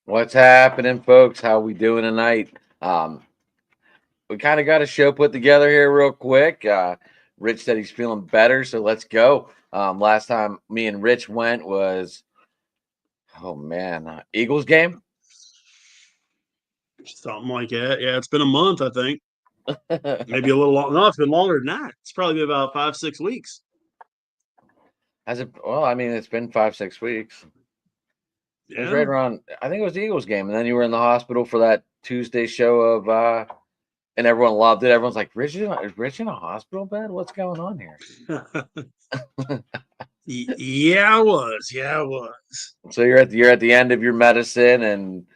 What's happening, folks? How we doing tonight? Um, we kind of got a show put together here real quick. Rich said he's feeling better, so let's go. Last time me and Rich went was Eagles game. Something like that. Yeah, it's been a month, I think. Maybe a little long. No, it's been longer than that. It's probably been about 5, 6 weeks. Has it? Well, I mean, it's been 5, 6 weeks. It was Yeah. right around. I think it was the Eagles game, and then you were in the hospital for that Tuesday show of, and everyone loved it. Everyone's like, is Rich in a hospital bed? What's going on here?" Yeah, I was. Yeah, I was. So you're at the end of your medicine, and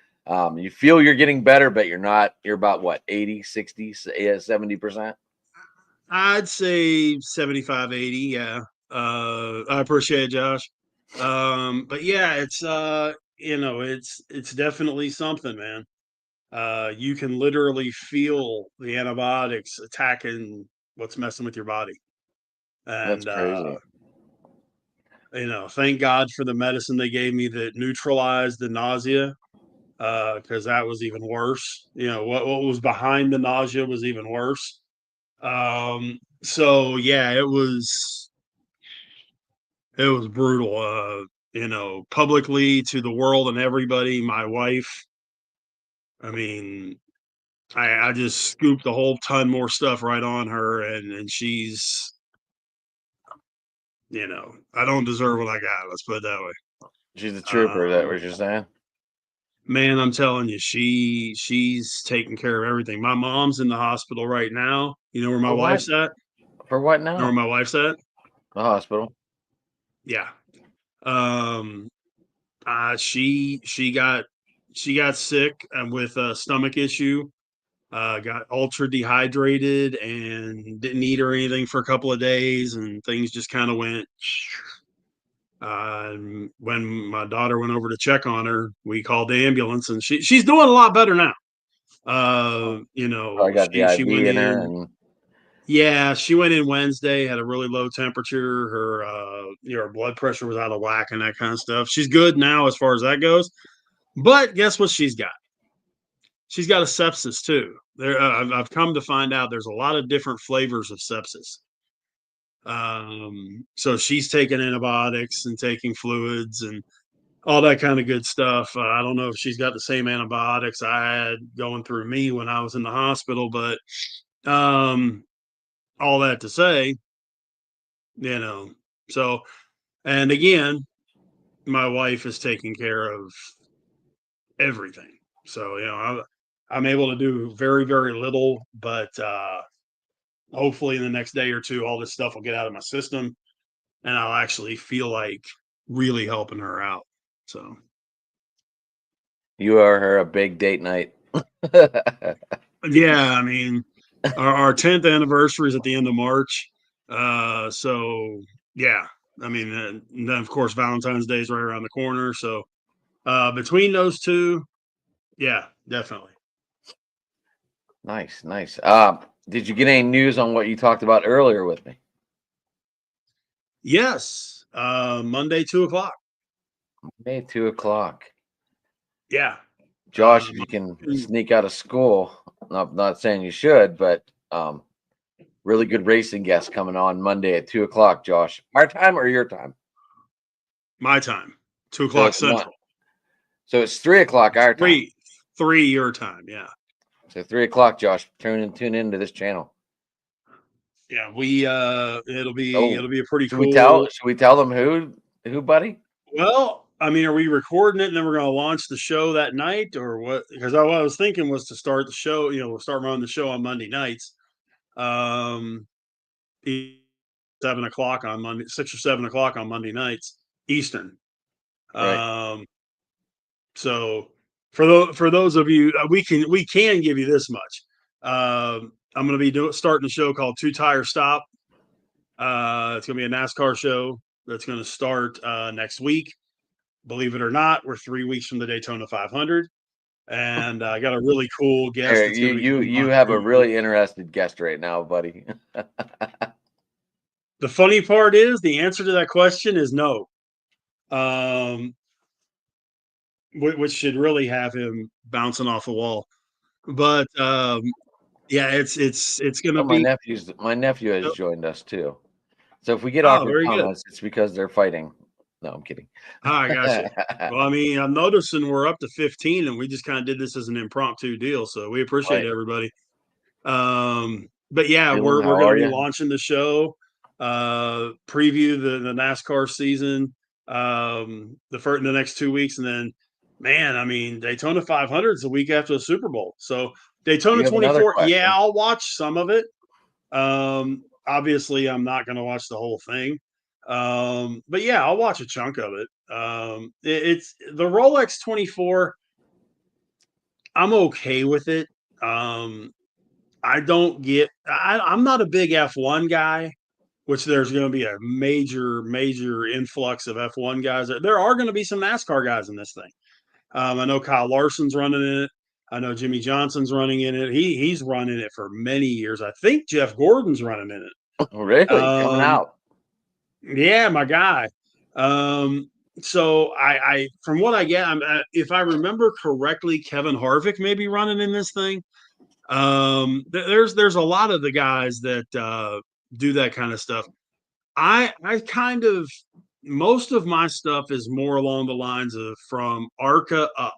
you feel you're getting better, but you're not. You're about what, 80, 60, 70%? I'd say 75, 80. Yeah. I appreciate it, Josh. But yeah, it's definitely something, man. You can literally feel the antibiotics attacking what's messing with your body. That's And crazy. thank God for the medicine they gave me that neutralized the nausea, because that was even worse. What was behind the nausea was even worse. So yeah, it was brutal. Publicly to the world and everybody, my wife. I mean, I just scooped a whole ton more stuff right on her, and she's, I don't deserve what I got. Let's put it that way. She's a trooper. Is that Um, what you're saying? Man, I'm telling you, she's taking care of everything. My mom's in the hospital right now. You know where my For what? wife's at? For what You know where now? my wife's at? The hospital. Yeah. Um she got sick with a stomach issue. Got ultra dehydrated and didn't eat or anything for a couple of days, and things just kind of went. When my daughter went over to check on her, we called the ambulance, and she's doing a lot better now. I got the She went IV in her, in. and Yeah, she went in Wednesday, had a really low temperature. Her blood pressure was out of whack and that kind of stuff. She's good now as far as that goes. But guess what she's got? She's got a sepsis too. I've come to find out there's a lot of different flavors of sepsis. So she's taking antibiotics and taking fluids and all that kind of good stuff. I don't know if she's got the same antibiotics I had going through me when I was in the hospital, but um, all that to say, you know, so, and again, my wife is taking care of everything. So, I'm able to do very, very little, but hopefully in the next day or two, all this stuff will get out of my system and I'll actually feel like really helping her out. So, you are her a big date night. yeah, I mean, our 10th anniversary is at the end of March. So yeah, I mean, and then of course Valentine's Day is right around the corner. So between those two, yeah, definitely. Nice, nice. Did you get any news on what you talked about earlier with me? Yes, Monday 2 o'clock. Hey, 2 o'clock. Yeah. Josh, if you can sneak out of school, not saying you should, but really good racing guest coming on Monday at 2 o'clock. Josh, our time or your time? My time, two So o'clock it's one. Central. So it's 3 o'clock our time. Three your time. Yeah. So 3 o'clock, Josh. Tune into this channel. Yeah. We it'll be Oh, it'll be a pretty should we tell? cool. Should we tell them who, buddy? Well, I mean, are we recording it and then we're going to launch the show that night or what? Because what I was thinking was to start the show, we'll start running the show on Monday nights. Um, 7 o'clock on Monday, 6 or 7 o'clock on Monday nights Eastern. Right. Um, so for those of you, we can give you this much. I'm going to be starting a show called Two Tire Stop. It's going to be a NASCAR show that's going to start next week. Believe it or not, we're 3 weeks from the Daytona 500, and I got a really cool guest There, that's going you to be you coming you on. have a really interested guest right now, buddy. The funny part is the answer to that question is no. Um, which should really have him bouncing off the wall. But yeah, it's gonna Oh, be. my nephew has joined us too. So if we get Oh, awkward very good. comments, it's because they're fighting. No, I'm kidding. Ah, I got you. Well, I mean, I'm noticing we're up to 15, and we just kind of did this as an impromptu deal, so we appreciate Right. everybody. But yeah, Dylan, we're how going to are be you? launching the show, preview the NASCAR season, the next 2 weeks, and then, man, I mean, Daytona 500 is the week after the Super Bowl, so Daytona You have another 24. Yeah, question. I'll watch some of it. Obviously, I'm not going to watch the whole thing. But yeah, I'll watch a chunk of it. It's the Rolex 24. I'm okay with it. I don't get. I'm not a big F1 guy, which there's going to be a major influx of F1 guys. There are going to be some NASCAR guys in this thing. I know Kyle Larson's running in it. I know Jimmy Johnson's running in it. He's running it for many years. I think Jeff Gordon's running in it. Really? Coming out. Yeah, my guy. So I from what I get, if I remember correctly, Kevin Harvick may be running in this thing. There's a lot of the guys that do that kind of stuff. I kind of most of my stuff is more along the lines of from ARCA up.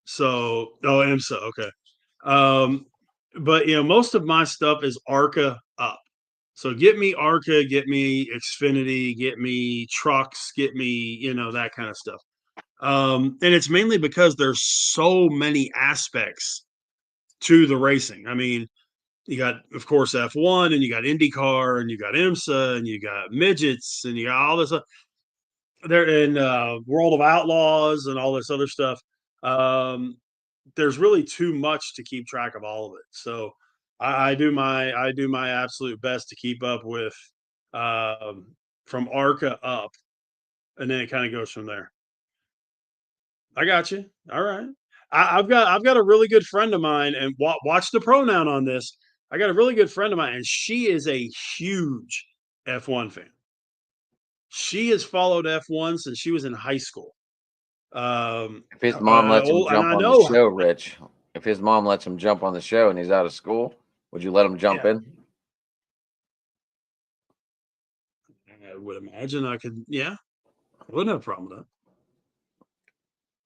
So IMSA, okay. Um, but most of my stuff is ARCA up. So get me ARCA, get me Xfinity, get me trucks, get me, that kind of stuff. And it's mainly because there's so many aspects to the racing. I mean, you got, of course, F1, and you got IndyCar, and you got IMSA, and you got midgets, and you got all this there in World of Outlaws and all this other stuff. Um, there's really too much to keep track of all of it. So I do my absolute best to keep up with from ARCA up, and then it kind of goes from there. I got you. All right. I've got a really good friend of mine, and watch the pronoun on this. I got a really good friend of mine, and she is a huge F1 fan. She has followed F1 since she was in high school. If his mom lets him And jump I on the know, show, Rich, if his mom lets him jump on the show and he's out of school, would you let him jump yeah, in? I would imagine I could. Yeah, I wouldn't have a problem with that.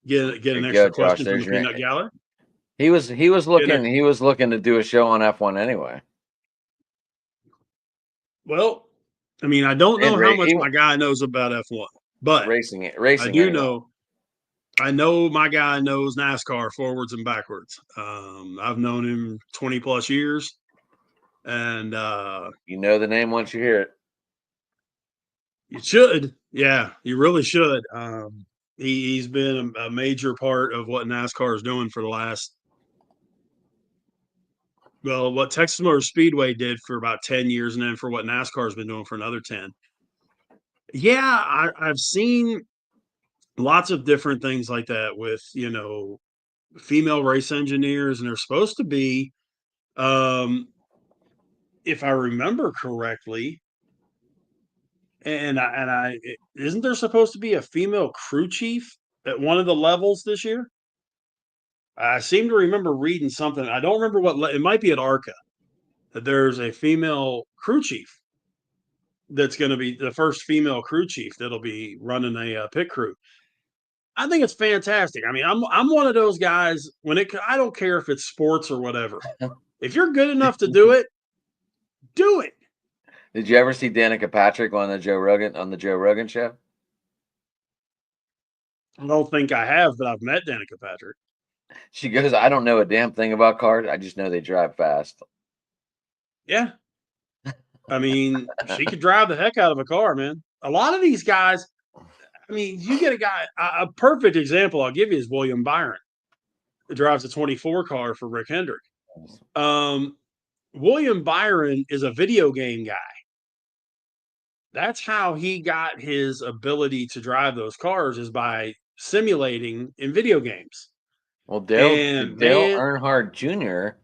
Get There an you go, extra Josh. question from the There's your. peanut gallery. Get an, He was looking to do a show on F1 anyway. well, I mean, I don't And know how much my guy knows about F1, but I racing do anyway. know. I know my guy knows NASCAR forwards and backwards. I've known him 20 plus years, and You know the name once you hear it. you should. Yeah, you really should. He's been a major part of what NASCAR is doing for the last, well, what Texas Motor Speedway did for about 10 years, and then for what NASCAR has been doing for another 10. Yeah, I've seen lots of different things like that with, female race engineers, and they're supposed to be, um, if I remember correctly, and I isn't there supposed to be a female crew chief at one of the levels this year? I seem to remember reading something. I don't remember it might be at ARCA that there's a female crew chief that's going to be the first female crew chief that'll be running a pit crew. I think it's fantastic. I mean, I'm one of those guys I don't care if it's sports or whatever. If you're good enough to do it, do it. Did you ever see Danica Patrick on the Joe Rogan show? I don't think I have, but I've met Danica Patrick. She goes, I don't know a damn thing about cars. I just know they drive fast. Yeah. I mean, she could drive the heck out of a car, man. A lot of these guys, I mean, you get a perfect example I'll give you is William Byron, who drives a 24 car for Rick Hendrick. William Byron is a video game guy. That's how he got his ability to drive those cars, is by simulating in video games. Well, And Dale man, Earnhardt Jr.,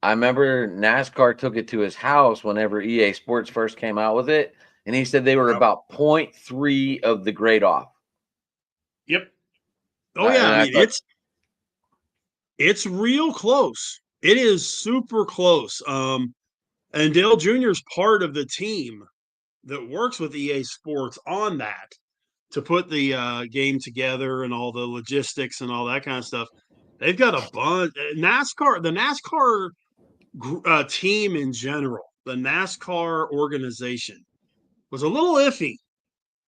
I remember NASCAR took it to his house whenever EA Sports first came out with it, and he said they were about 0.3 of the grade off. Yep. Oh yeah, And I I mean thought, it's real close. It is super close. And Dale Jr. is part of the team that works with EA Sports on that to put the game together and all the logistics and all that kind of stuff. They've got a bunch NASCAR. The NASCAR team in general, the NASCAR organization was a little iffy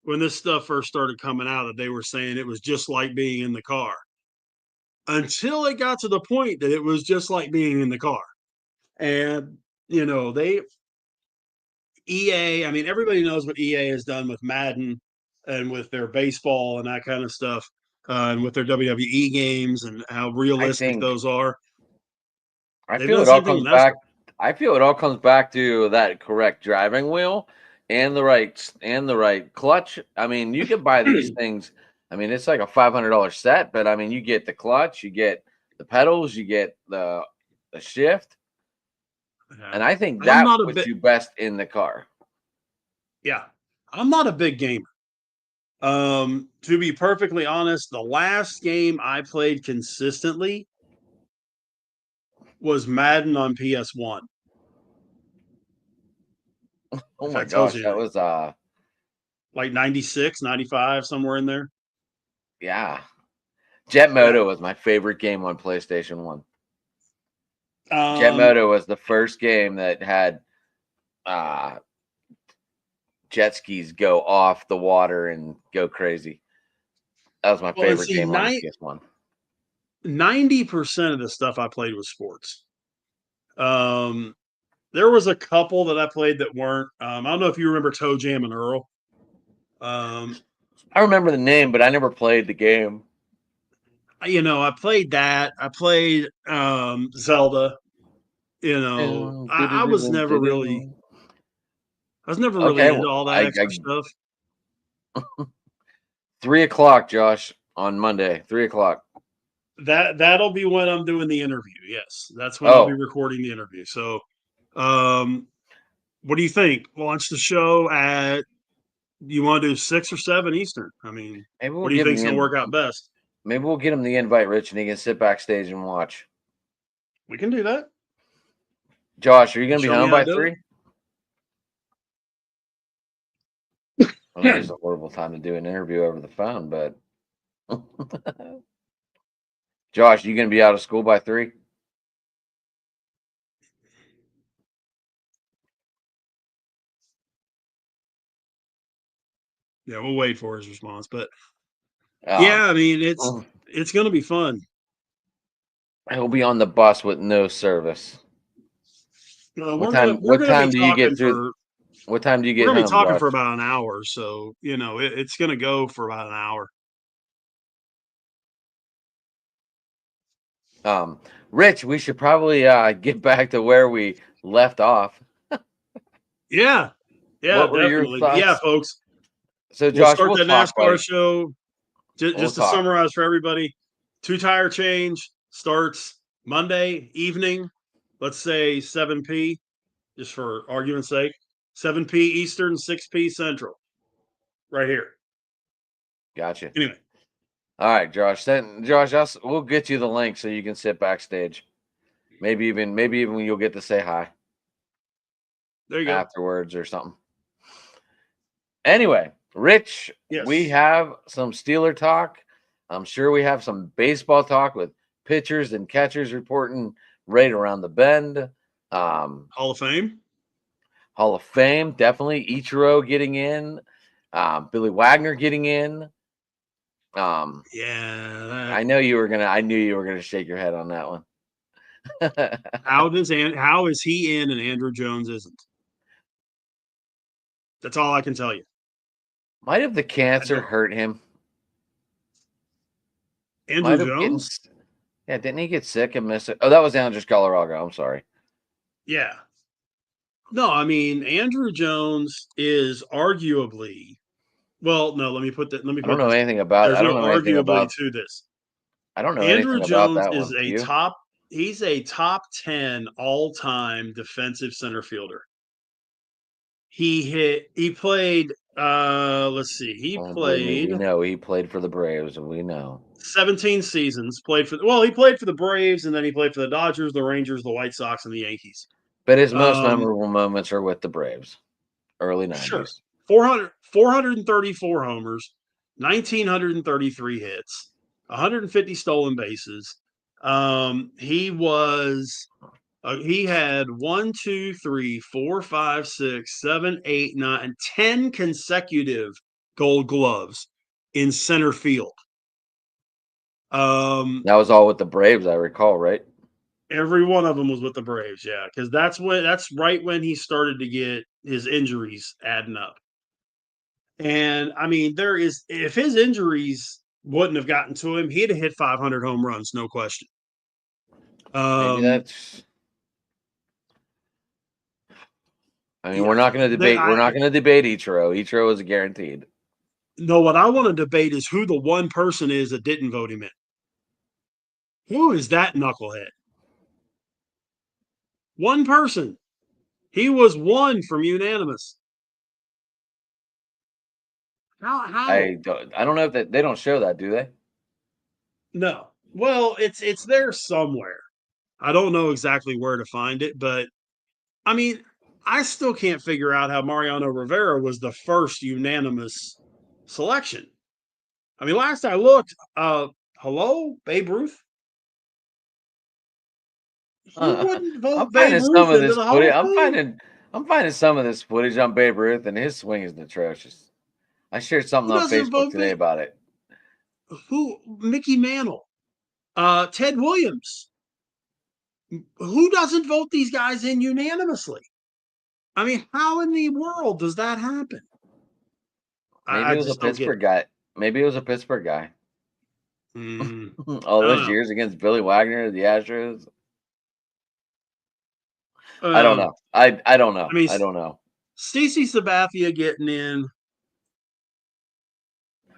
when this stuff first started coming out. That they were saying it was just like being in the car until it got to the point that it was just like being in the car. And they EA, I mean, everybody knows what EA has done with Madden and with their baseball and that kind of stuff, and with their WWE games and how I realistic think those are. I They've feel done the it all same thing comes with NASCAR. back. I feel it all comes back to that correct driving wheel and the right clutch. I mean, you could buy these things. I mean, it's like a $500 set, but I mean, you get the clutch, you get the pedals, you get the shift, Yeah. and I think I'm that not a puts bit, you best in the car. yeah, I'm not a big gamer. To be perfectly honest, the last game I played consistently was Madden on PS1. Oh If my that tells gosh, you that anything, was like 96, 95, somewhere in there. yeah. Jet Yeah. Moto was my favorite game on PlayStation 1. Jet Um, Moto was the first game that had uh jet skis go off the water and go crazy. That was my well, and favorite see, game on the PS1. 90% of the stuff I played was sports. Um, there was a couple that I played that weren't. I don't know if you remember Toe Jam and Earl. Um, I remember the name, but I never played the game. I played that. I played Zelda. I was never really, I was never Okay, really into well, all that I extra stuff. 3 o'clock, Josh, on Monday. 3 o'clock. That'll be when I'm doing the interview. Yes, that's when I'll be Oh, recording the interview. So, um, what do you think? Launch the show at you want to do 6 or 7 Eastern? I mean, maybe we'll what do you give him think's going to work out best? maybe we'll get him the invite, Rich, and he can sit backstage and watch. We can do that. Josh, are you gonna be Show me home how to by do 3? I know this is it. a horrible time to do an interview over the phone, but Josh, you gonna be out of school by 3? Yeah, we'll wait for his response. But Um, yeah, I mean, it's going to be fun. he'll be on the bus with no service. What We're gonna time? we're What gonna be time do you talking get through? for What time do you we're get gonna be home, talking Josh? for about an hour. So it's going to go for about an hour. Um, Rich, we should probably get back to where we left off. Yeah, yeah, What were your definitely. But yeah, thoughts? folks, So, we'll Josh, start we'll that talk, NASCAR buddy. show. We'll Just to talk. summarize for everybody, 2 tire change starts Monday evening. Let's say 7 p. Just for argument's sake, 7 p. Eastern, 6 p. Central, right here. Gotcha. Anyway, All right, Josh. Then, Josh, we'll get you the link so you can sit backstage. Maybe even you'll get to say hi there you go. afterwards or something. Anyway, Rich, we Yes. have some Steeler talk. I'm sure we have some baseball talk with pitchers and catchers reporting right around the bend. Hall of Fame. Hall of Fame, definitely. Ichiro getting in. Billy Wagner getting in. Yeah. I know you were gonna. I knew you were gonna shake your head on that one. How is he in and Andrew Jones isn't? That's all I can tell you. Might have the I cancer don't. hurt him. Andrew Might have getting. Jones? Yeah, didn't he get sick and miss it? Oh, that was Andres Galarraga. I'm sorry. Yeah. No, I mean Andrew Jones is arguably. Well, no. Let me put that. Let me I don't put know this. anything about. There's I don't no know anything arguably about. to this. I don't know Andrew anything about Jones that is one. Do a you? top. He's a top 10 all time defensive center fielder. He played Let's see. He Believe me, played we know he played for the Braves, and we know. 17 seasons. He played for the Braves, and then he played for the Dodgers, the Rangers, the White Sox, and the Yankees. But his most Um, memorable moments are with the Braves, early sure. 90s. 434 homers, 1,933 hits, 150 stolen bases. He had 1, 2, 3, 4, 5, 6, 7, 8, 9, 10 consecutive gold gloves in center field. Um, That was all with the Braves, I recall, right? every one of them was with the Braves, yeah, because that's right when he started to get his injuries adding up. And I mean, if his injuries wouldn't have gotten to him, he'd have hit 500 home runs, no question. Maybe Um, that's. I mean, we're yeah, not going to debate. We're not going to debate Ichiro. Ichiro is guaranteed. no, what I want to debate is who the one person is that didn't vote him in. Who is that knucklehead? One person. He was one from unanimous. How? I don't know if they don't show that, do they? No. Well, it's there somewhere. I don't know exactly where to find it, but I mean, I still can't figure out how Mariano Rivera was the first unanimous selection. I mean, last I looked, hello, Babe Ruth. Who Uh, wouldn't I'm vote Babe finding some Ruth of into this the Hall footage. of Fame? I'm finding some of this footage on Babe Ruth, and his swing is atrocious. I shared something Who on doesn't Facebook vote today Babe? about it. Who? Mickey Mantle, Ted Williams. Who doesn't vote these guys in unanimously? I mean, how in the world does that happen? Maybe I it was a just don't get Pittsburgh it. guy. Maybe it was a Pittsburgh guy. Mm, All I don't those know. years against Billy Wagner, the Astros. I don't Um, know. I don't I know. mean, I don't know. Stacey Sabathia getting in.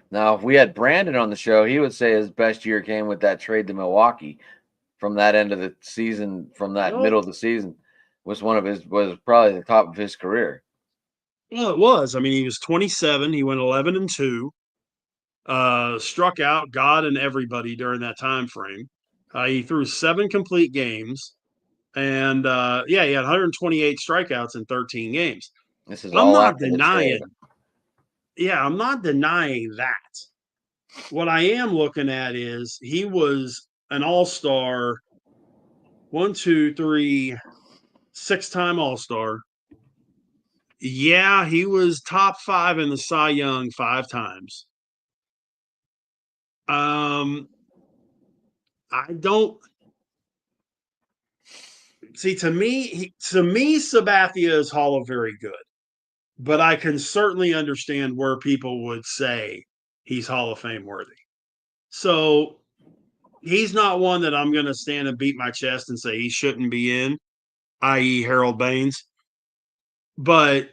Now, if we had Brandon on the show, he would say his best year came with that trade to Milwaukee from that end of the season, from that Well, middle of the season, was probably the top of his career. well, it was. I mean, he was 27. He went 11-2. Struck out God and everybody during that time frame. He threw 7 complete games, and yeah, he had 128 strikeouts in 13 games. This is I'm all not after the trade. denying. Yeah, I'm not denying that. What I am looking at is he was an all-star, 6-time all-star. Yeah, he was top 5 in the Cy Young 5 times. I don't see. To me, Sabathia is Hall of Very good, but I can certainly understand where people would say he's Hall of Fame worthy. So he's not one that I'm going to stand and beat my chest and say he shouldn't be in, i.e., Harold Baines. But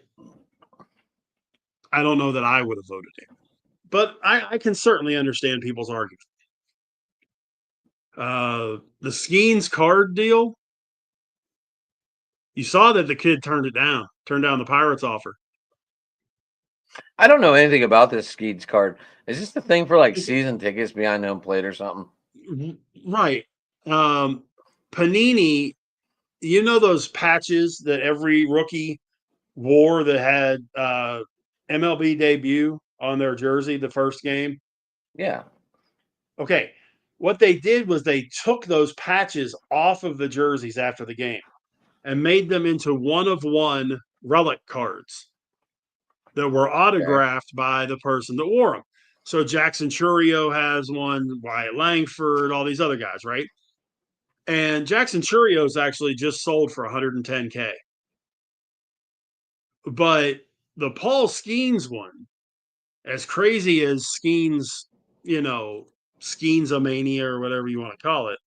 I don't know that I would have voted him. But I can certainly understand people's argument. The Skeens card deal, you saw that the kid turned down the Pirates offer. I don't know anything about this Skeets card. Is this the thing for like season tickets behind home plate or something? Right. Um, Panini, you know those patches that every rookie wore that had MLB debut on their jersey the first game? Yeah. Okay. What they did was they took those patches off of the jerseys after the game and made them into one of one relic cards that were Okay. autographed by the person that wore them. So Jackson Churio has one, Wyatt Langford, all these other guys, right? And Jackson Churio's actually just sold for 110K. But the Paul Skeens one, as crazy as Skeens, you know, Skeens-a-mania or whatever you want to call it.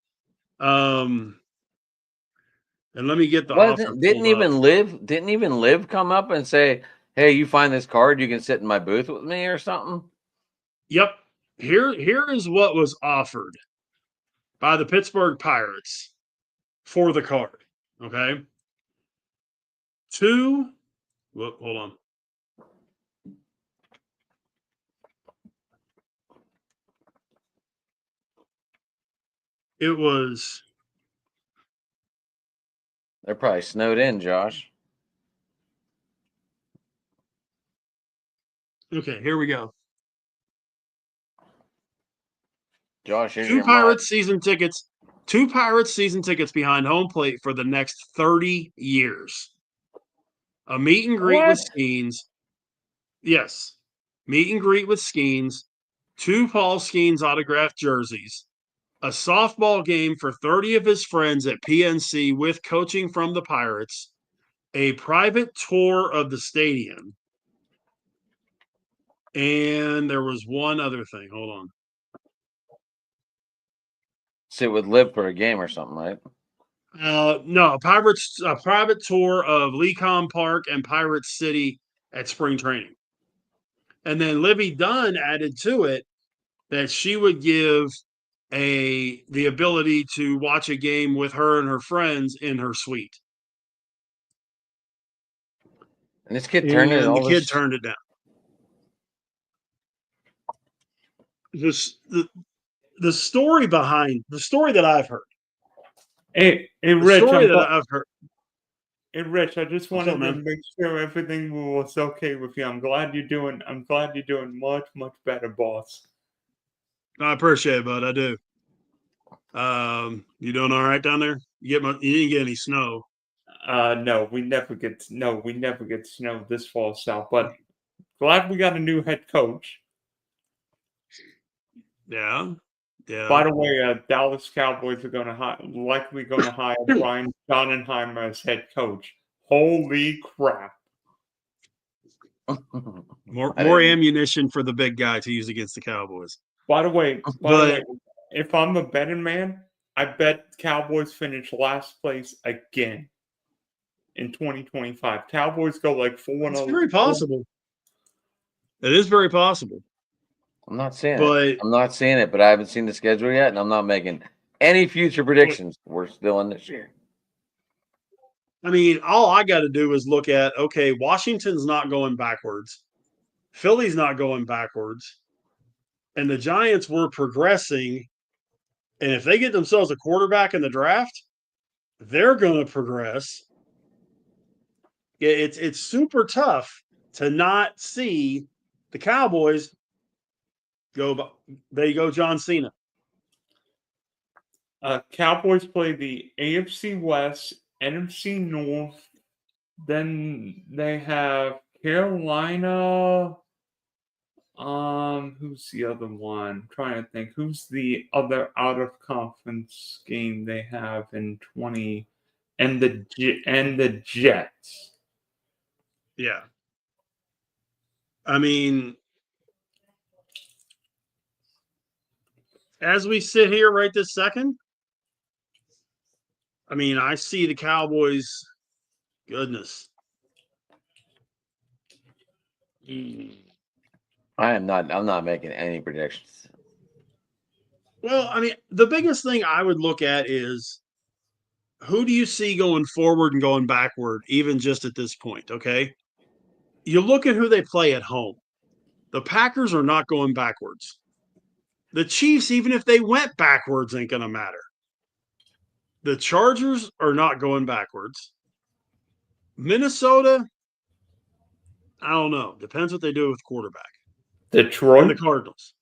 And let me get the offer Wasn't pulled up. didn't even live come up and say, "Hey, you find this card, you can sit in my booth with me or something." Yep. Here is what was offered by the Pittsburgh Pirates for the card. Okay. Hold on. It was They're probably snowed in, Josh. okay. Here we go. Josh, here's Two your Pirates season tickets. Two Pirates season tickets behind home plate for the next 30 years. A meet and greet with What? Skeens. Yes. Meet and greet with Skeens. Two Paul Skeens autographed jerseys. A softball game for 30 of his friends at PNC with coaching from the Pirates. A private tour of the stadium. And there was one other thing. Hold on. Sit with Liv for a game or something, right? No, a private tour of Lecom Park and Pirate City at spring training. And then Livy Dunn added to it that she would give the ability to watch a game with her and her friends in her suite. And this kid turned it And all the kid this. turned it down. The story that I've heard. Hey, The Rich, story that I've heard. Hey, Rich, I just What's wanted up, to man? make sure everything was okay with you. I'm glad you're doing much, much better, boss. I appreciate it, bud. I do. You doing all right down there? You didn't get any snow. No, we never get snow this fall south, but glad we got a new head coach. Yeah. Yeah. By the way, Dallas Cowboys are likely going to hire Brian Schottenheimer as head coach. Holy crap! More ammunition for the big guy to use against the Cowboys. By the way, if I'm a betting man, I bet Cowboys finish last place again in 2025. Cowboys go like 4-0. It's very possible. It is very possible. I'm not seeing it, but I haven't seen the schedule yet, and I'm not making any future predictions. We're still in this year. I mean, all I got to do is look at, okay, Washington's not going backwards. Philly's not going backwards. And the Giants were progressing. And if they get themselves a quarterback in the draft, they're going to progress. It's super tough to not see the Cowboys go. There you go, John Cena. Cowboys play the AFC West, NFC North. Then they have Carolina. Who's the other one? I'm trying to think. Who's the other out of conference game they have in 20? And the Jets. Yeah. I mean, as we sit here right this second, I mean, I see the Cowboys. Goodness. I'm not making any predictions. Well, I mean, the biggest thing I would look at is who do you see going forward and going backward, even just at this point, okay? You look at who they play at home. The Packers are not going backwards. The Chiefs, even if they went backwards, ain't going to matter. The Chargers are not going backwards. Minnesota, I don't know. Depends what they do with quarterback. Detroit. And the Cardinals.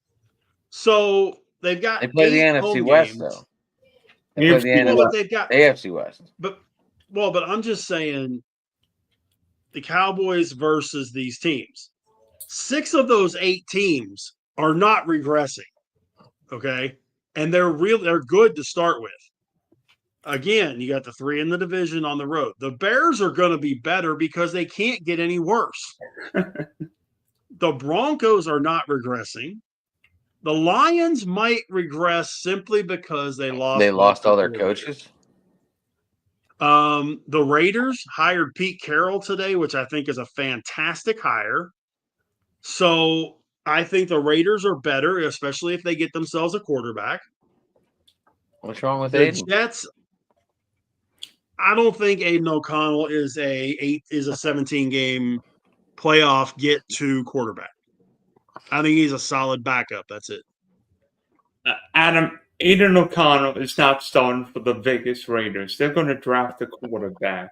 So they've got They play the NFC West, though. They play the AFC West. But I'm just saying the Cowboys versus these teams. 6 of those 8 teams are not regressing. Okay. And they're good to start with. Again, you got the 3 in the division on the road. The Bears are going to be better because they can't get any worse. The Broncos are not regressing. The Lions might regress simply because they lost all their coaches. The Raiders hired Pete Carroll today, which I think is a fantastic hire. So I think the Raiders are better, especially if they get themselves a quarterback. What's wrong with the Aiden? Jets? I don't think Aiden O'Connell is a 17-game playoff get to quarterback. I think he's a solid backup. That's it. Adam, Aiden O'Connell is not starting for the Vegas Raiders. They're going to draft a quarterback.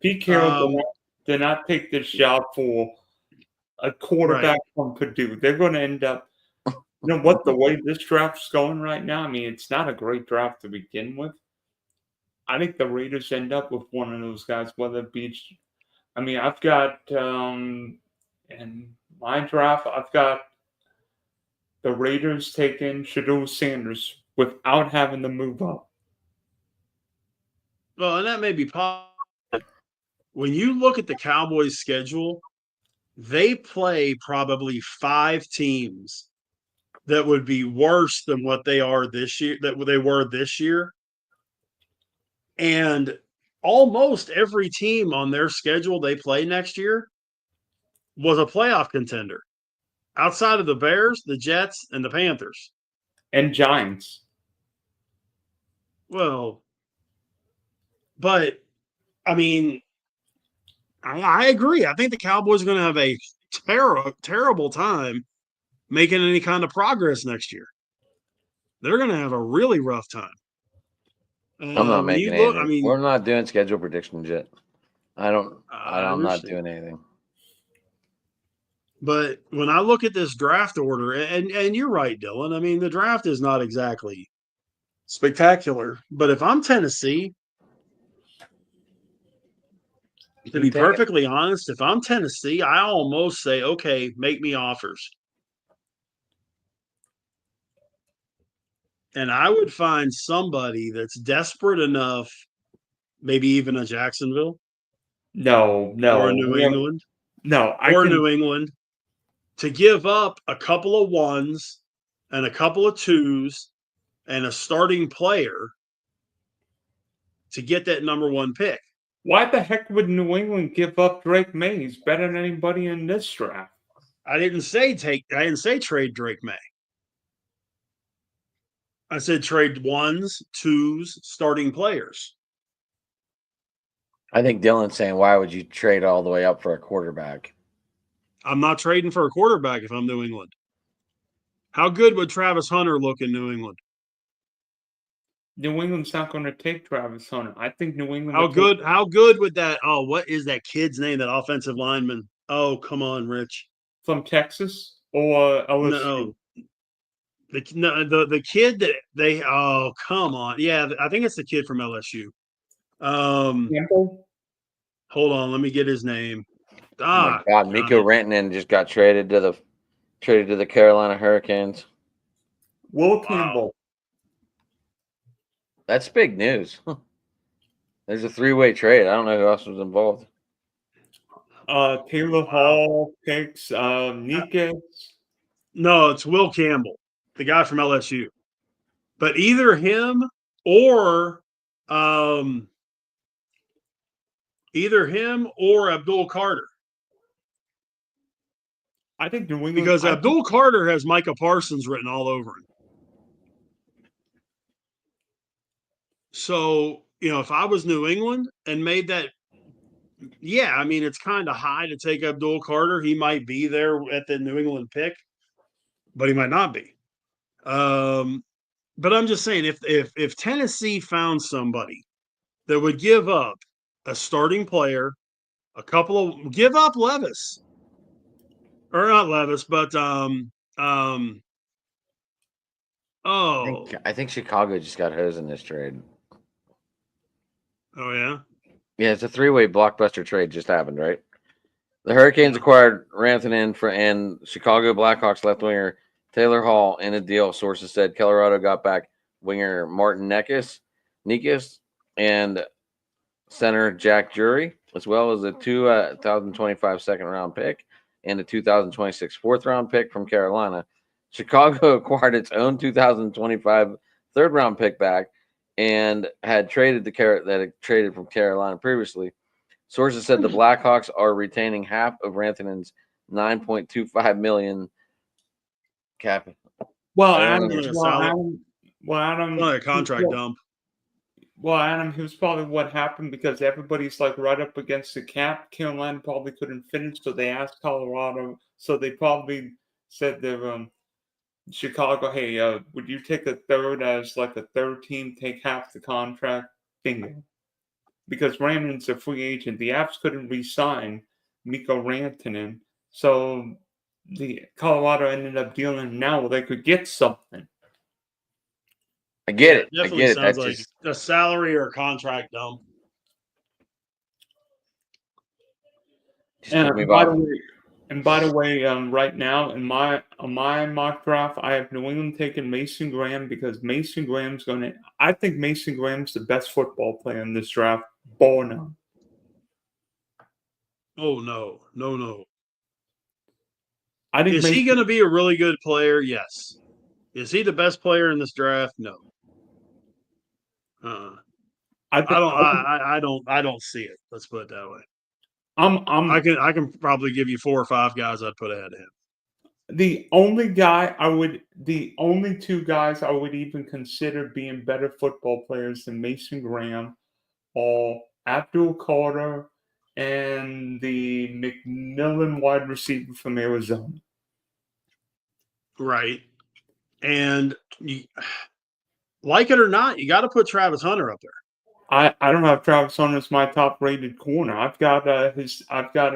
Pete Carroll did not take this job for a quarterback from Purdue. They're going to end up, you know what, the way this draft's going right now, I mean, it's not a great draft to begin with. I think the Raiders end up with one of those guys, whether it be, I mean, I've got, in my draft, I've got the Raiders taking Shedeur Sanders without having to move up. Well, and that may be possible. When you look at the Cowboys' schedule, they play probably 5 teams that would be worse than what they are this year, that they were this year. And almost every team on their schedule they play next year was a playoff contender outside of the Bears, the Jets, and the Panthers. And Giants. Well, but, I mean, I agree. I think the Cowboys are going to have a terrible time making any kind of progress next year. They're going to have a really rough time. I'm not making anything. We're not doing schedule predictions yet. I'm not doing anything. But when I look at this draft order, and you're right, Dylan. I mean, the draft is not exactly spectacular. But if I'm Tennessee, to be perfectly honest, if I'm Tennessee, I almost say, okay, make me offers. And I would find somebody that's desperate enough, maybe even a Jacksonville. No. Or a New England. No. New England to give up a couple of 1s and a couple of 2s and a starting player to get that number 1 pick. Why the heck would New England give up Drake May? He's better than anybody in this draft. I didn't say trade Drake May. I said trade 1s, 2s, starting players. I think Dylan's saying, why would you trade all the way up for a quarterback? I'm not trading for a quarterback if I'm New England. How good would Travis Hunter look in New England? New England's not going to take Travis Hunter. I think New England. How good would that? Oh, what is that kid's name? That offensive lineman? Oh, come on, Rich. From Texas or LSU? No, the kid that they. Oh, come on. Yeah, I think it's the kid from LSU. Campbell? Hold on, let me get his name. Oh my God, Miko Rantanen just got traded to the Carolina Hurricanes. Will Campbell. That's big news. There's a 3-way trade. I don't know who else was involved. Taylor Hall picks Nikas. No, it's Will Campbell, the guy from LSU. But either him or Abdul Carter. I think New England, because Abdul Carter has Micah Parsons written all over him. So, if I was New England and made that, yeah, I mean, it's kind of high to take Abdul Carter. He might be there at the New England pick, but he might not be. But I'm just saying, if Tennessee found somebody that would give up a starting player, give up Levis. Or not Levis, but I think Chicago just got hosed in this trade. Oh yeah? Yeah, it's a 3-way blockbuster trade just happened, right? The Hurricanes acquired Rantanen and Chicago Blackhawks left winger Taylor Hall in a deal. Sources said Colorado got back winger Martin Necas and center Jack Drury, as well as a 2025 second-round pick and a 2026 fourth-round pick from Carolina. Chicago acquired its own 2025 third-round pick back and had traded from Carolina previously. Sources said the Blackhawks are retaining half of Rantanen's $9.25 million cap. Adam, a contract dump. Well, Adam, here's probably what happened because everybody's like right up against the cap. Carolina probably couldn't finish, so they asked Colorado. So they probably said Chicago, hey, would you take a third as like a third team, take half the contract? Bingo. Because Randon's a free agent. The Avs couldn't re-sign Mikko Rantanen, so the Colorado ended up dealing him now where they could get something. I get it. I Definitely get it. sounds That's like just a salary or a contract dump. took me By by. the way, right now in my mock draft, I have New England taking Mason Graham because Mason Graham's going to. I think Mason Graham's the best football player in this draft, bar none. Oh no. I think Is he Mason, going to be a really good player? Yes. Is he the best player in this draft? No. I think, I don't see it. Let's put it that way. I'm I can probably give you 4 or 5 guys I'd put ahead of him. the only two guys I would even consider being better football players than Mason Graham are Abdul Carter and the McMillan wide receiver from Arizona. Right. And you, like it or not, you got to put Travis Hunter up there. I don't have Travis Hunter as my top rated corner. I've got a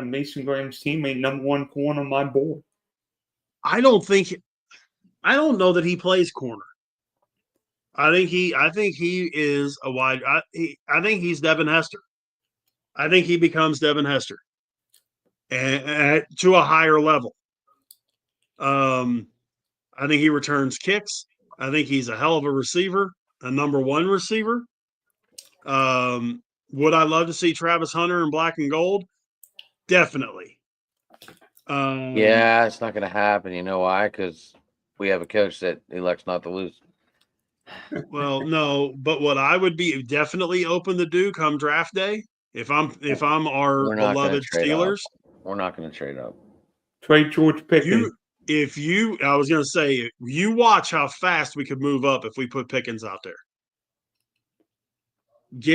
Mason Graham's teammate, number 1 corner on my board. I don't know that he plays corner. I think he is a wide. I think he's Devin Hester. I think he becomes Devin Hester, and to a higher level. I think he returns kicks. I think he's a hell of a receiver, a number 1 receiver. Would I love to see Travis Hunter in black and gold? Definitely. Yeah, it's not going to happen. You know why? Because we have a coach that elects not to lose. Well, no, but what I would be definitely open to do come draft day, if I'm our We're not going to beloved trade Steelers, up. We're not going to trade up. Trade George Pickens. I was going to say, you watch how fast we could move up if we put Pickens out there.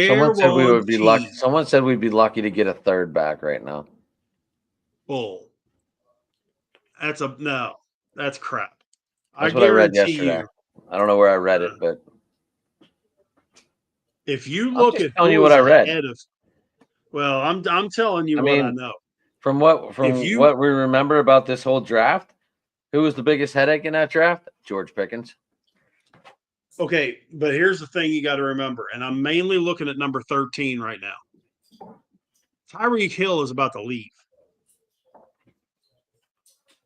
Someone said we would be lucky. Guaranteed. Someone said we'd be lucky to get a third back right now. Bull. That's crap. That's what I read guarantee yesterday. you, I don't know where I read it, but if you look just at telling you who what is I read. ahead of, well, I'm telling you I what I mean, know. From what we remember about this whole draft, who was the biggest headache in that draft? George Pickens. Okay, but here's the thing you got to remember, and I'm mainly looking at number 13 right now. Tyreek Hill is about to leave.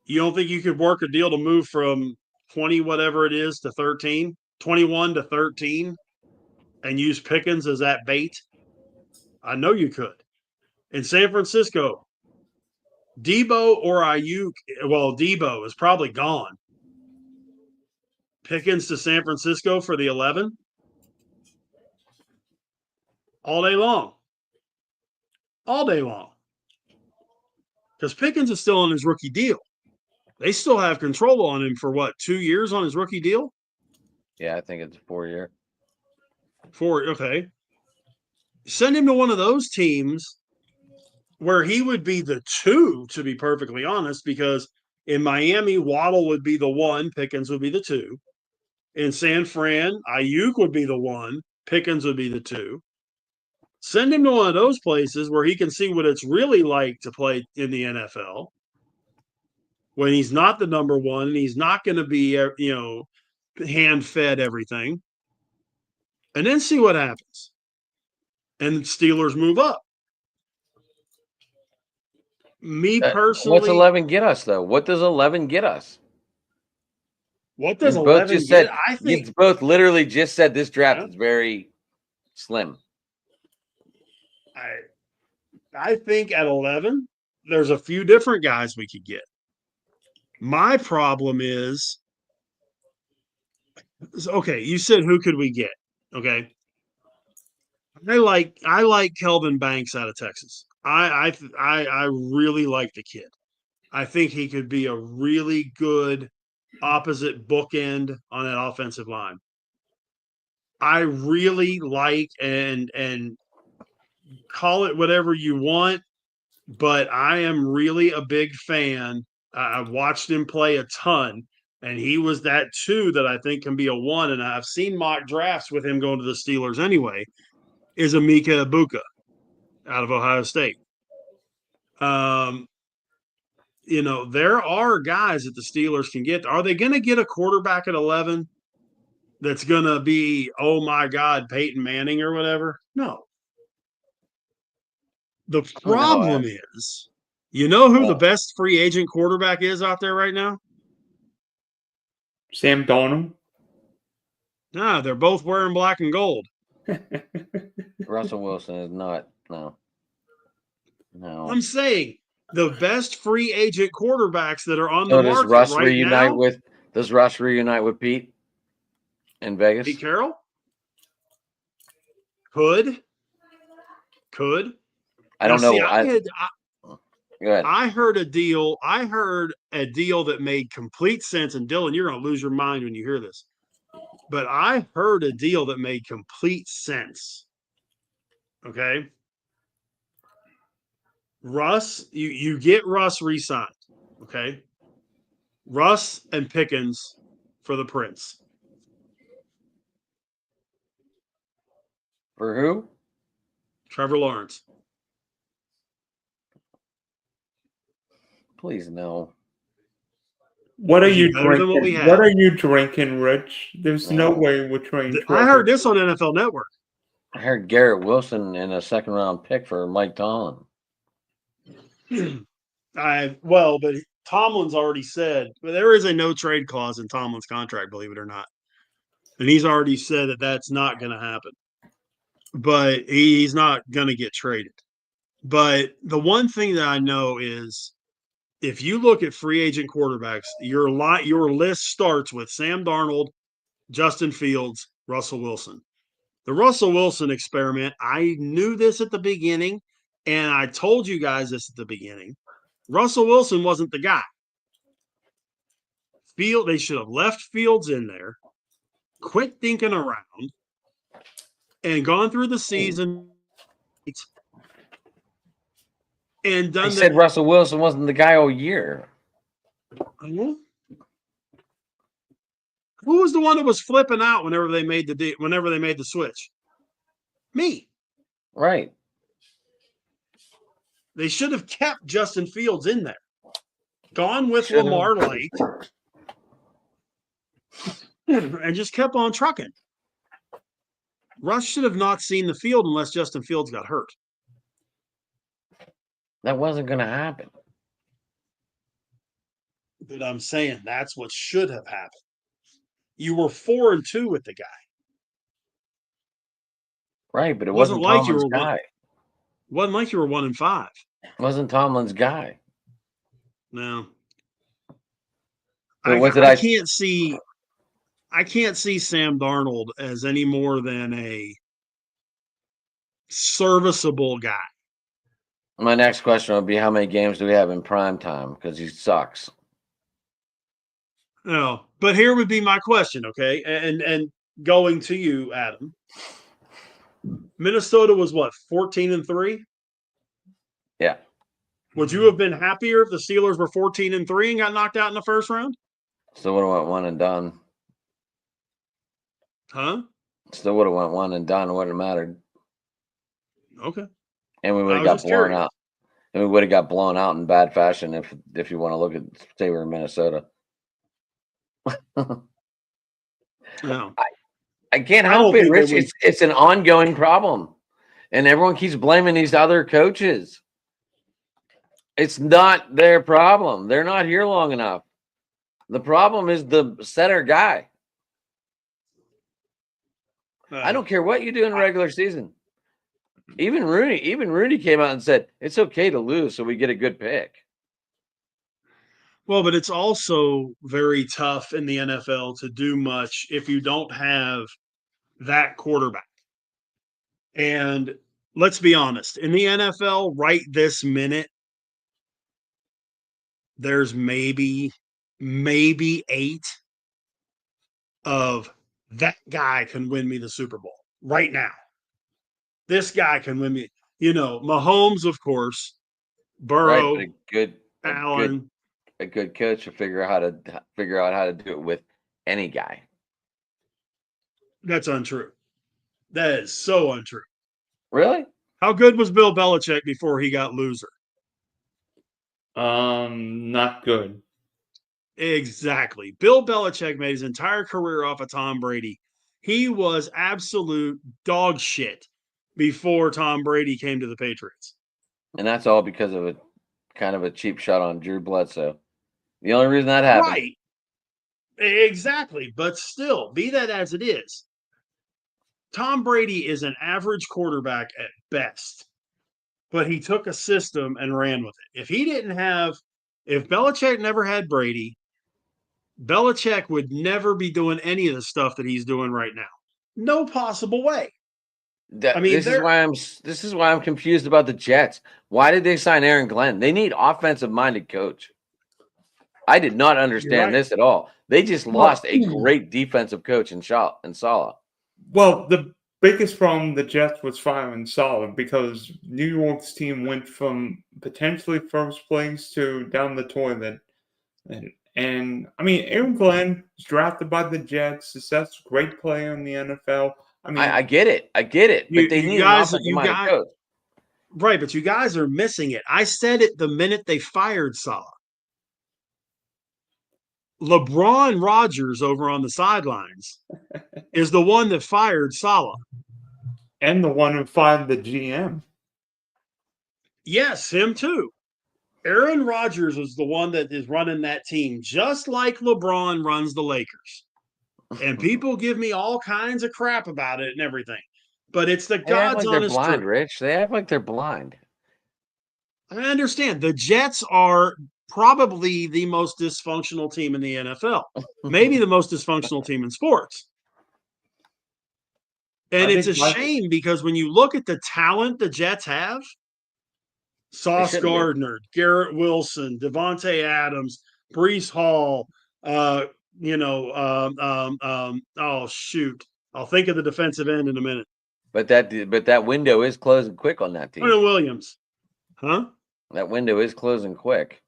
You don't think you could work a deal to move from 20 whatever it is to 13, 21 to 13, and use Pickens as that bait? I know you could. In San Francisco, Debo or Ayuk, well, Debo is probably gone. Pickens to San Francisco for the 11 all day long. All day long. Because Pickens is still on his rookie deal. They still have control on him for what, 2 years on his rookie deal? Yeah, I think it's a 4-year. Okay. Send him to one of those teams where he would be the 2, to be perfectly honest, because in Miami, Waddle would be the 1, Pickens would be the 2. In San Fran, Ayuk would be the 1, Pickens would be the 2. Send him to one of those places where he can see what it's really like to play in the NFL when he's not the number 1 and he's not going to be, hand-fed everything. And then see what happens. And the Steelers move up. Me personally. What's 11 get us, though? What does 11 get us? What does 11 get? I think you both literally just said this draft is very slim. I think at 11, there's a few different guys we could get. My problem is, okay, you said who could we get? Okay. I like Kelvin Banks out of Texas. I really like the kid. I think he could be a really good opposite bookend on that offensive line. I really like and call it whatever you want, but I am really a big fan. I've watched him play a ton And he was that 2 that I think can be a 1. And I've seen mock drafts with him going to the Steelers anyway, is Emeka Egbuka out of Ohio State. There are guys that the Steelers can get. Are they going to get a quarterback at 11 that's going to be, oh my God, Peyton Manning or whatever? No. The problem is, you know who the best free agent quarterback is out there right now? Sam Darnold. Nah, they're both wearing black and gold. Russell Wilson is not. No. I'm saying the best free agent quarterbacks that are on So the does market Russ right reunite now. with? Does Russ reunite with Pete in Vegas? Pete Carroll could. I don't know. Go ahead. I heard a deal that made complete sense. And Dylan, you're going to lose your mind when you hear this. But I heard a deal that made complete sense. Okay. Russ, you get Russ re-signed. Okay. Russ and Pickens for the Prince. For who? Trevor Lawrence. Please no. What are you drinking? What are you drinking, Rich? There's no way we're trading. I heard this on NFL Network. I heard Garrett Wilson in a second-round pick for Mike Tomlin. But Tomlin's already said, but there is a no trade clause in Tomlin's contract, believe it or not. And he's already said that that's not going to happen. But he's not going to get traded. But the one thing that I know is if you look at free agent quarterbacks, your list starts with Sam Darnold, Justin Fields, Russell Wilson. The Russell Wilson experiment, I knew this at the beginning, and I told you guys this at the beginning. Russell Wilson wasn't the guy. They should have left Fields in there, quit thinking around, and gone through the season and done. They said Russell Wilson wasn't the guy all year. Who was the one that was flipping out whenever they made the switch? Me. Right. They should have kept Justin Fields in there. Gone with Lamar late. And just kept on trucking. Russ should have not seen the field unless Justin Fields got hurt. That wasn't going to happen. But I'm saying that's what should have happened. You were 4-2 with the guy. Right, but it wasn't like Tomlin's guy. Wasn't like you were 1-5. It wasn't Tomlin's guy. No. I can't see Sam Darnold as any more than a serviceable guy. My next question would be, how many games do we have in prime time? Because he sucks. No, but here would be my question, okay? And going to you, Adam. Minnesota was what, 14-3? Yeah. Would you have been happier if the Steelers were 14-3 and got knocked out in the first round? Still would have went one and done. Huh? Still would have went one and done. It wouldn't have mattered. Okay. And we would have got blown out. And we would have got blown out in bad fashion if you want to look at, say we're in Minnesota. No. I can't help it, Rich. It's an ongoing problem. And everyone keeps blaming these other coaches. It's not their problem. They're not here long enough. The problem is the center guy. I don't care what you do in regular season. Even Rooney came out and said, it's okay to lose so we get a good pick. Well, but it's also very tough in the NFL to do much if you don't have that quarterback. And let's be honest, in the NFL right this minute, there's maybe 8 of that guy can win me the Super Bowl right now. This guy can win me. Mahomes, of course, Burrow, right, Allen. a good coach to figure out how to do it with any guy. That's untrue. That is so untrue. Really? How good was Bill Belichick before he got loser? Not good. Exactly. Bill Belichick made his entire career off of Tom Brady. He was absolute dog shit before Tom Brady came to the Patriots. And that's all because of a kind of a cheap shot on Drew Bledsoe. The only reason that happened. Right. Exactly. But still, be that as it is, Tom Brady is an average quarterback at best. But he took a system and ran with it. If Belichick never had Brady, Belichick would never be doing any of the stuff that he's doing right now. No possible way. This is why I'm confused about the Jets. Why did they sign Aaron Glenn? They need offensive-minded coach. I did not understand this at all. They just lost a great defensive coach in Saleh. Well, the biggest problem the Jets was firing Saleh because New York's team went from potentially first place to down the toilet. And I mean, Aaron Glenn was drafted by the Jets. That's a great player in the NFL. I mean, I get it. But they need an offensive-minded coach. Right, but you guys are missing it. I said it the minute they fired Saleh. LeBron Rodgers over on the sidelines is the one that fired Saleh. And the one who fired the GM. Yes, him too. Aaron Rodgers is the one that is running that team, just like LeBron runs the Lakers. And people give me all kinds of crap about it and everything. But it's the God's honest truth. They're blind, Rich. They act like they're blind. I understand. The Jets are probably the most dysfunctional team in the NFL. Maybe the most dysfunctional team in sports. And it's a shame because when you look at the talent the Jets have, Sauce Gardner, Garrett Wilson, Devontae Adams, Breece Hall, oh shoot. I'll think of the defensive end in a minute. But that window is closing quick on that team. Williams. Huh? That window is closing quick.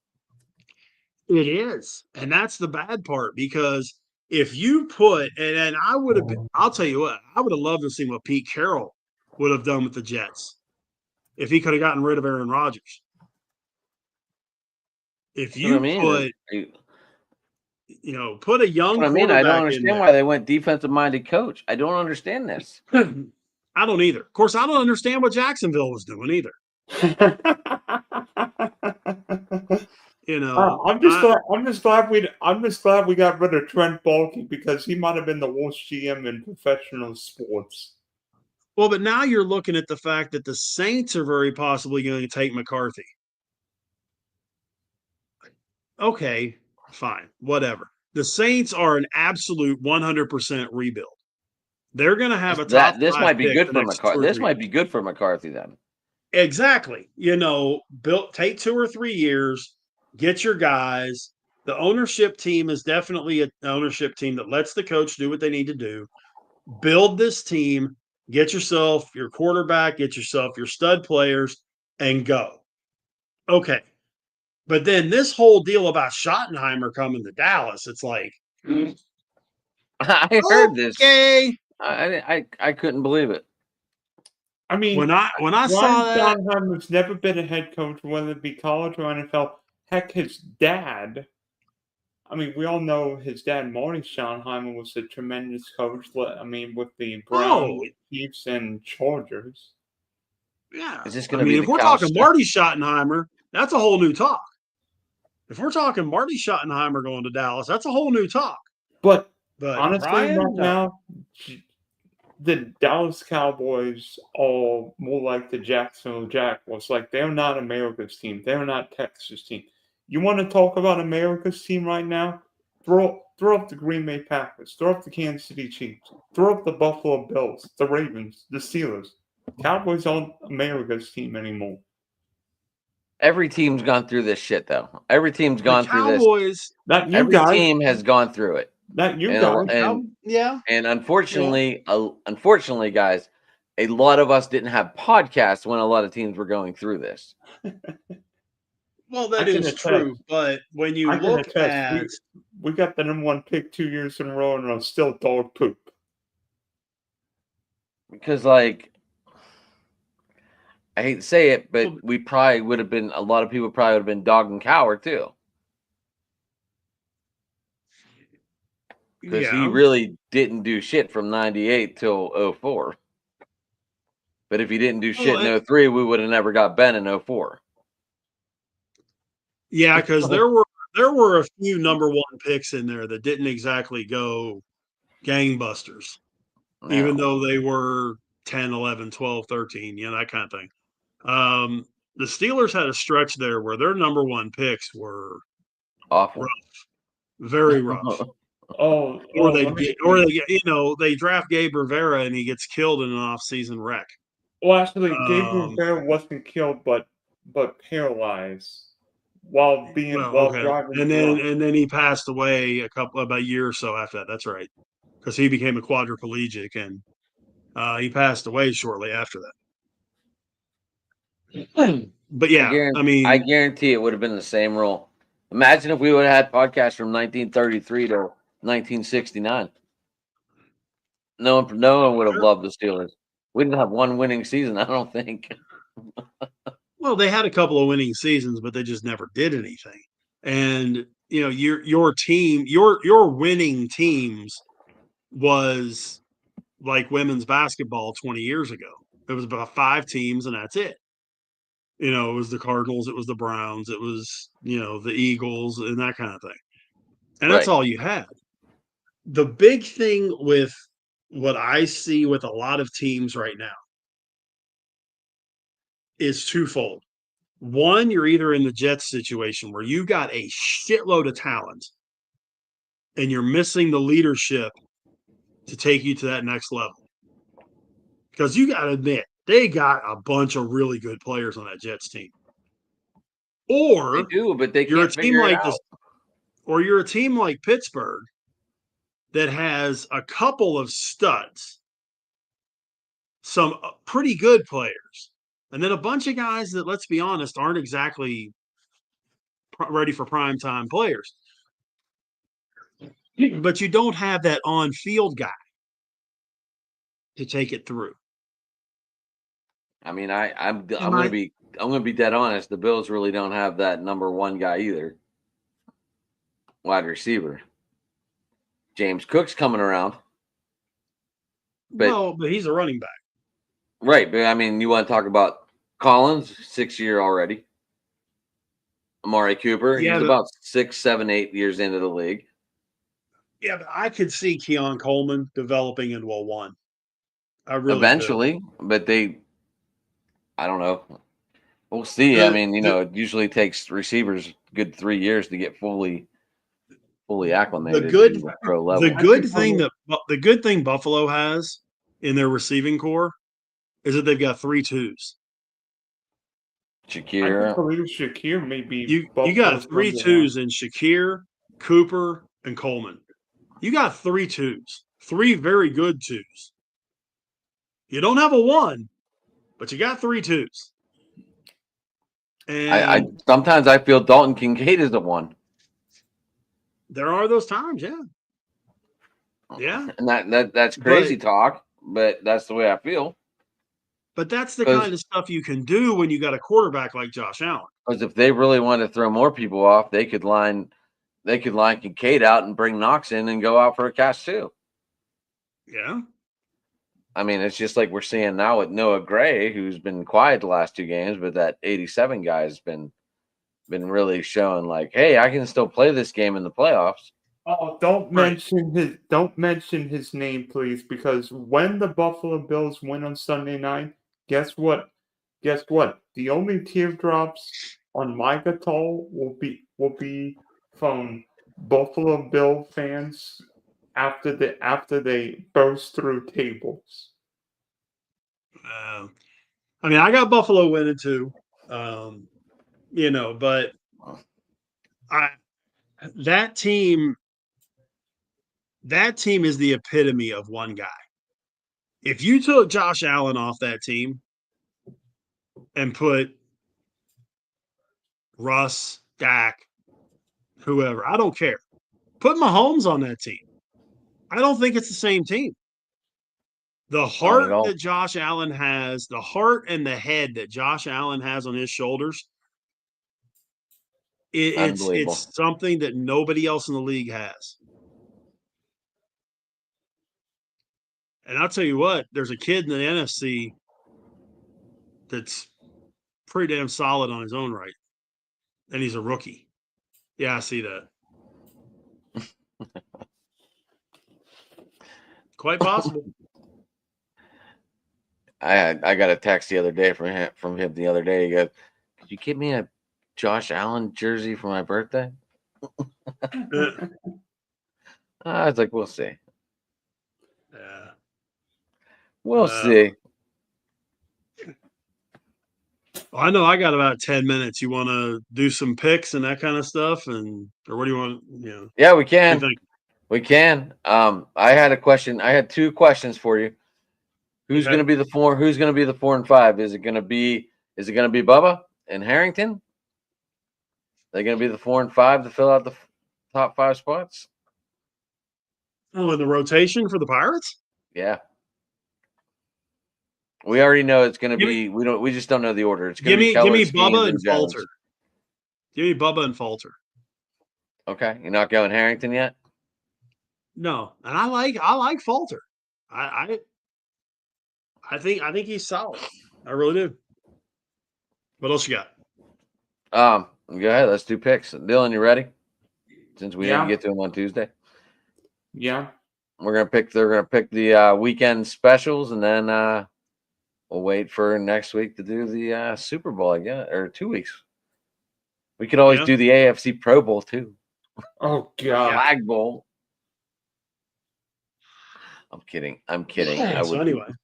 It is. And that's the bad part because if you put, and I would have been, I'll tell you what, I would have loved to see what Pete Carroll would have done with the Jets if he could have gotten rid of Aaron Rodgers. If you put a young quarterback I don't understand why they went defensive-minded coach. I don't understand this. I don't either. Of course, I don't understand what Jacksonville was doing either. I'm just glad we got rid of Trent Baalke because he might have been the worst GM in professional sports. Well, but now you're looking at the fact that the Saints are very possibly going to take McCarthy. Okay, fine, whatever. The Saints are an absolute 100% rebuild. They're going to have a top. This might be good for McCarthy. This might be good for McCarthy then. Exactly. Take 2 or 3 years, get your guys. The ownership team is definitely an ownership team that lets the coach do what they need to do. Build this team, get yourself your quarterback, get yourself your stud players, and go. Okay. But then this whole deal about Schottenheimer coming to Dallas, it's like I heard this. I couldn't believe it. I mean, when I saw that, Schottenheimer's never been a head coach, whether it be college or NFL. Heck, his dad. I mean, we all know his dad, Marty Schottenheimer, was a tremendous coach. I mean, with the Browns, Chiefs, and Chargers. Yeah, is this going to be? If we're talking Marty Schottenheimer, that's a whole new talk. If we're talking Marty Schottenheimer going to Dallas, that's a whole new talk. But honestly, right now, the Dallas Cowboys are more like the Jacksonville Jaguars. Like, they're not America's team. They're not Texas' team. You want to talk about America's team right now? Throw up the Green Bay Packers. Throw up the Kansas City Chiefs. Throw up the Buffalo Bills, the Ravens, the Steelers. Cowboys aren't America's team anymore. Every team's gone through this shit, though. Every team's gone through this. Every team has gone through it. Not you guys. Yeah. And unfortunately, guys, a lot of us didn't have podcasts when a lot of teams were going through this. Well, I that can is attest. true, but when you I can look attest. at We got the number 1 pick 2 years in a row, and I'm still dog poop. Because, like, I hate to say it, but Well, we probably would have been, a lot of people probably would have been dog and cower too. Because he yeah, really didn't do shit from 98 till 04. But if he didn't do shit well, in 03, we would have never got Ben in 04. yeah, because there were a few number 1 picks in there that didn't exactly go gangbusters, even No. though they were 10, 11, 12, 13, that kind of thing. The Steelers had a stretch there where their number 1 picks were Awful. rough, very rough. Oh, Or oh, they let me get, or they, they draft Gabe Rivera and he gets killed in an off-season wreck. Well, actually, Gabriel Um, Rivera wasn't killed, but paralyzed while okay, driving and drunk. then he passed away about a year or so after that. That's right, because he became a quadriplegic and he passed away shortly after that. But yeah, I guarantee it would have been the same rule. Imagine if we would have had podcasts from 1933 to 1969. No one would have loved the Steelers. We didn't have one winning season, I don't think. well, they had a couple of winning seasons, but they just never did anything. And your team, your winning teams was like women's basketball 20 years ago. It was about 5 teams, and that's it. It was the Cardinals, it was the Browns, it was the Eagles, and that kind of thing. And that's Right. all you had. The big thing with what I see with a lot of teams right now is twofold. One, you're either in the Jets situation where you got a shitload of talent and you're missing the leadership to take you to that next level. Because you got to admit, they got a bunch of really good players on that Jets team. Or They do, but they you're a can't team figure it like out. this, or you're a team like Pittsburgh that has a couple of studs, some pretty good players, and then a bunch of guys that, let's be honest, aren't exactly ready for primetime players. But you don't have that on-field guy to take it through. I mean, I'm gonna be dead honest. The Bills really don't have that number 1 guy either. Wide receiver. James Cook's coming around. But he's a running back. Right, but I mean, you want to talk about Collins, 6 year already. Amari Cooper, he's about 6, 7, 8 years into the league. Yeah, but I could see Keon Coleman developing into a 1. I really Eventually, but I don't know. We'll see. I mean, it usually takes receivers good 3 years to get fully acclimated to the pro level. The good thing Buffalo has in their receiving core is that they've got 3 twos. Shakir. I believe Shakir may be. You got 3 twos in Shakir, Cooper, and Coleman. You got 3 twos, 3 very good twos. You don't have a 1, but you got 3 twos. And I sometimes I feel Dalton Kincaid is the 1. There are those times, yeah. And that's crazy talk, but that's the way I feel. But that's the kind of stuff you can do when you got a quarterback like Josh Allen. Because if they really wanted to throw more people off, they could line Kincaid out and bring Knox in and go out for a catch too. Yeah. I mean, it's just like we're seeing now with Noah Gray, who's been quiet the last 2 games, but that 87 guy has been really showing like, hey, I can still play this game in the playoffs. Oh, don't mention his name, please, because when the Buffalo Bills win on Sunday night, guess what? The only teardrops on my guitar will be from Buffalo Bill fans after they burst through tables. I mean, I got Buffalo winning too, but that team is the epitome of one guy. If you took Josh Allen off that team and put Russ, Dak, whoever. I don't care. Put Mahomes on that team. I don't think it's the same team. The Not at heart all. that Josh Allen has, the heart and the head that Josh Allen has on his shoulders, Unbelievable. it's something that nobody else in the league has. And I'll tell you what, there's a kid in the NFC that's pretty damn solid on his own right, and he's a rookie. Yeah, I see that. Quite possible. I got a text the other day from him the other day. He goes, "Could you get me a Josh Allen jersey for my birthday?" I was like, "We'll see. Yeah. We'll see." Well, I know I got about 10 minutes. You want to do some picks and that kind of stuff, or what do you want? Yeah, we what do you can. think? We can. I had a question. I had two questions for you. Who's Okay. going to be the four? Who's going to be the 4 and 5? Is it going to be Bubba and Harrington? Are they going to be the 4 and 5 to fill out the top 5 spots? Oh, in the rotation for the Pirates? Yeah. We already know it's going to Give be. We just don't know the order. It's Give going to be me Keller, Bubba Skeens, and Jones. Falter. Give me Bubba and Falter. Okay, you're not going Harrington yet. No, and I like Falter. I think he's solid. I really do. What else you got? Go ahead. Let's do picks. Dylan, you ready? Since we didn't Yeah. get to them on Tuesday, Yeah. we're gonna pick. They're gonna pick the weekend specials, and then we'll wait for next week to do the Super Bowl again, or 2 weeks. We could always Yeah. do the AFC Pro Bowl too. Oh God. Flag Bowl. I'm kidding. I So would.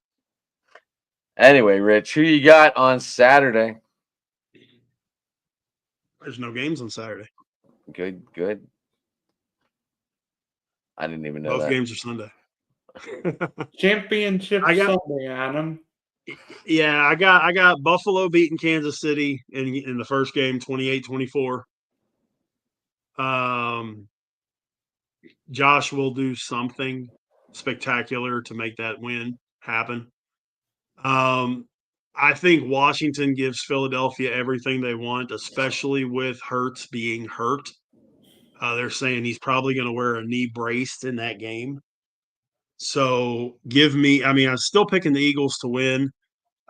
anyway, Rich, who you got on Saturday? there's no games on Saturday. Good. I didn't even know Both that. games are Sunday. Championship Sunday, Adam. Yeah, I got Buffalo beating Kansas City in the first game, 28-24. Josh will do something spectacular to make that win happen. I think Washington gives Philadelphia everything they want, especially with Hurts being hurt. They're saying he's probably going to wear a knee brace in that game. So I'm still picking the Eagles to win.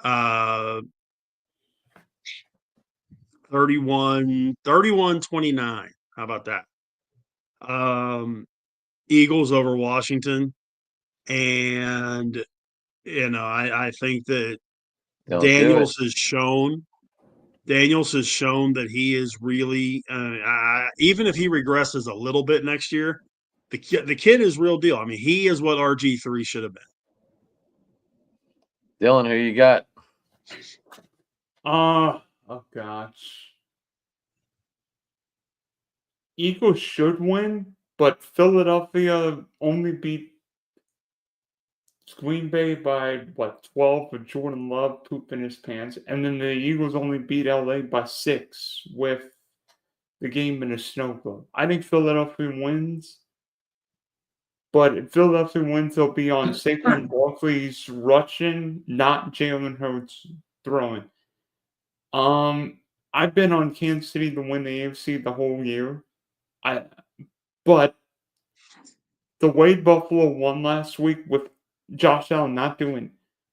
31-29. How about that? Eagles over Washington. And, I think that Daniels has shown that he is really, even if he regresses a little bit next year, the kid is real deal. I mean, he is what RG3 should have been. Dylan, who you got? Oh gosh. Eagles should win, but Philadelphia only beat Green Bay by 12 with Jordan Love pooping his pants, and then the Eagles only beat LA by 6 with the game in a snow globe. I think Philadelphia wins, but if Philadelphia wins, they'll be on Saquon Barkley's rushing, not Jalen Hurts throwing. I've been on Kansas City to win the AFC the whole year. But the way Buffalo won last week with Josh Allen not doing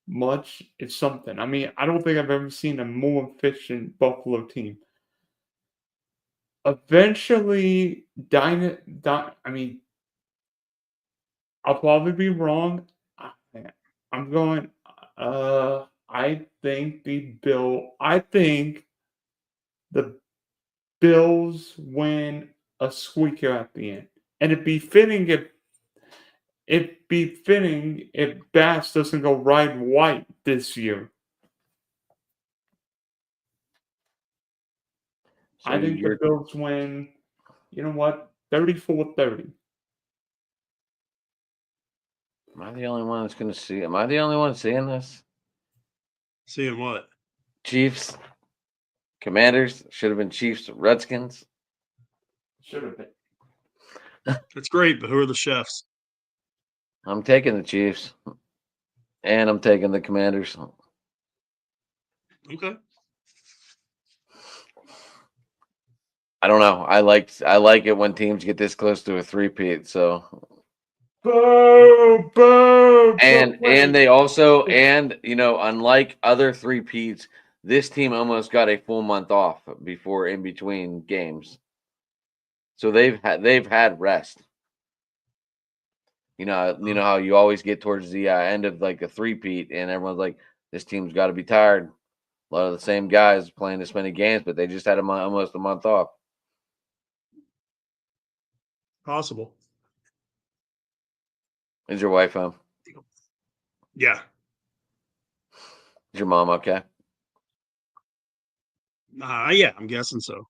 much is something. I mean, I don't think I've ever seen a more efficient Buffalo team. Eventually, I'll probably be wrong. I'm going. I think the Bills win a squeaker at the end, and it'd be fitting if Bass doesn't go riding white this year. So I think the Bills win. You know what? 34-30. Am I the only one that's going to see? Am I the only one seeing this? Seeing what? Chiefs Commanders should have been Chiefs, Redskins. Should have been. It's great, but who are the chefs? I'm taking the Chiefs, and I'm taking the Commanders. Okay. I don't know. I like it when teams get this close to a three-peat. So, Boo! Boo! and they also, and unlike other three-peats, this team almost got a full month off before in between games. So they've had rest. You know how you always get towards the end of like a three-peat, and everyone's like, this team's got to be tired. A lot of the same guys playing this many games, but they just had almost a month off. Possible. Is your wife home? Yeah. Is your mom okay? Yeah, I'm guessing so.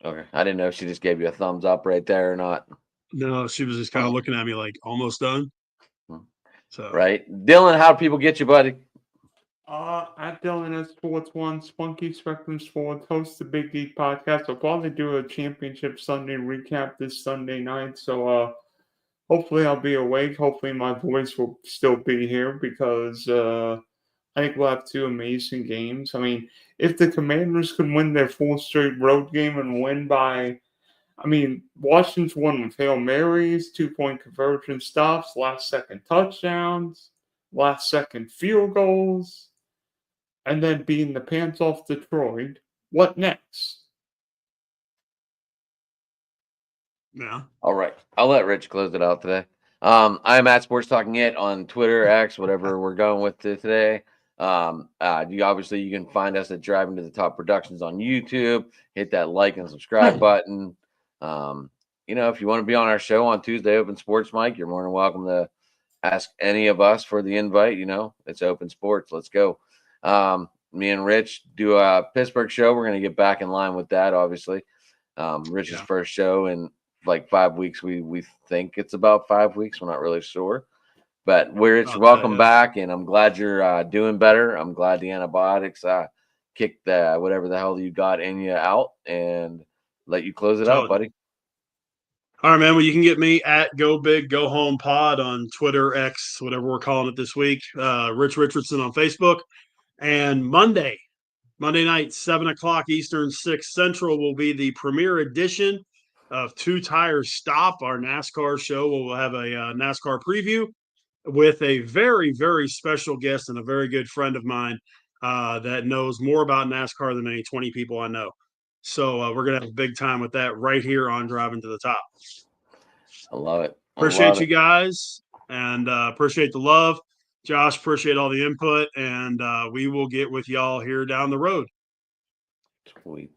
Okay. I didn't know if she just gave you a thumbs up right there or not. No, she was just kind of looking at me like almost done. So Right. Dylan, how do people get you, buddy? At Dylan S Sports One, Spunky Spectrum Sports, host the Big Geek Podcast. I'll probably do a championship Sunday recap this Sunday night. So hopefully I'll be awake. Hopefully my voice will still be here because I think we'll have two amazing games. I mean, if the Commanders can win their fourth straight road game and win by, Washington's won with Hail Marys, 2-point conversion stops, last-second touchdowns, last-second field goals, and then beating the pants off Detroit. What next? yeah. All right. I'll let Rich close it out today. I'm at Sports Talking It on Twitter, X, whatever we're going with today. You can find us at Driving to the Top Productions on YouTube. Hit that like and subscribe button. If you want to be on our show on Tuesday, Open Sports Mike, you're more than welcome to ask any of us for the invite. It's open sports. Let's go. Me and Rich do a Pittsburgh show. We're going to get back in line with that, obviously. Rich's first show in like 5 weeks. We think it's about 5 weeks. We're not really sure. But Rich, welcome back, and I'm glad you're doing better. I'm glad the antibiotics kicked whatever the hell you got in you out and let you close it out, buddy. All right, man. Well, you can get me at Go Big Go Home Pod on Twitter, X, whatever we're calling it this week. Rich Richardson on Facebook. And Monday night, 7:00 Eastern, 6 Central, will be the premiere edition of Two Tires Stop, our NASCAR show. We'll have a NASCAR preview with a very, very special guest and a very good friend of mine that knows more about NASCAR than any 20 people I know. So we're going to have a big time with that right here on Driving to the Top. I love it. Appreciate you guys, and appreciate the love. Josh, appreciate all the input, and we will get with y'all here down the road. Sweet.